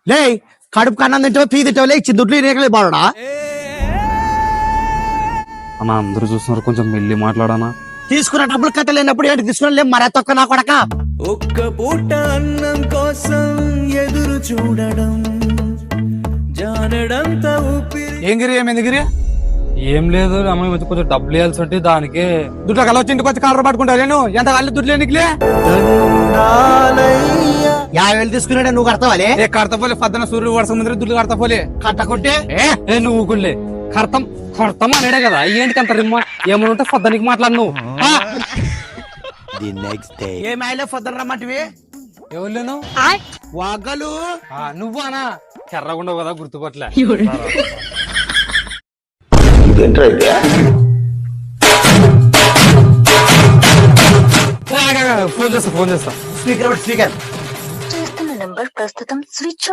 లే కడుపు కన్నం తింటావు పీ తింటావు లే ఇచ్చి దుడ్లు ఇనేకలే బాడా అన్న అందరూ చూస్తున్నారు, కొంచెం మెల్లి మాట్లాడనా. తీసుకున్న డబ్బులు కట్టలేనప్పుడు ఏంటి తీసుకుని మరా తొక్క నా కొడక. ఒక్క పూట అన్నం కోసం ఎదురు చూడడం జానడంత ఊపిరి. ఏం గిరి ఏమైంది గిరి? ఏం లేదు అమ్మాయి వచ్చి కొంచెం డబ్బులు వేయాల్సి ఉంటే దానికే. దుడ్ల కల వచ్చి ఇంటికి వచ్చి కాలర్ పట్టుకుంటా నేను ఎంత కళ్ళు దుడ్లు నీకులే. 50,000 తీసుకున్నాడే నువ్వు కడతావాలే. ఏ కడతపోలే పద్దన సూర్యుడు వర్షం ముందర దుడ్లు కడతపోలే. కట్టకుంటే ఏ నువ్వు ఊకులే కడతాం కడతాం అనేడే కదా. ఏంటి అంత రిమ్మ ఏమని ఉంటే పద్దనికి మాట్లాడు నువ్వు. ఏ మాయలో పొద్దున రమ్మంటివి ఎవరు వాగలు నువ్వు అనా కర్రగుండవు కదా గుర్తుపట్లే. ఫోన్ చేస్తా స్పీకర్ చేస్తున్న నంబర్ ప్రస్తుతం స్విచ్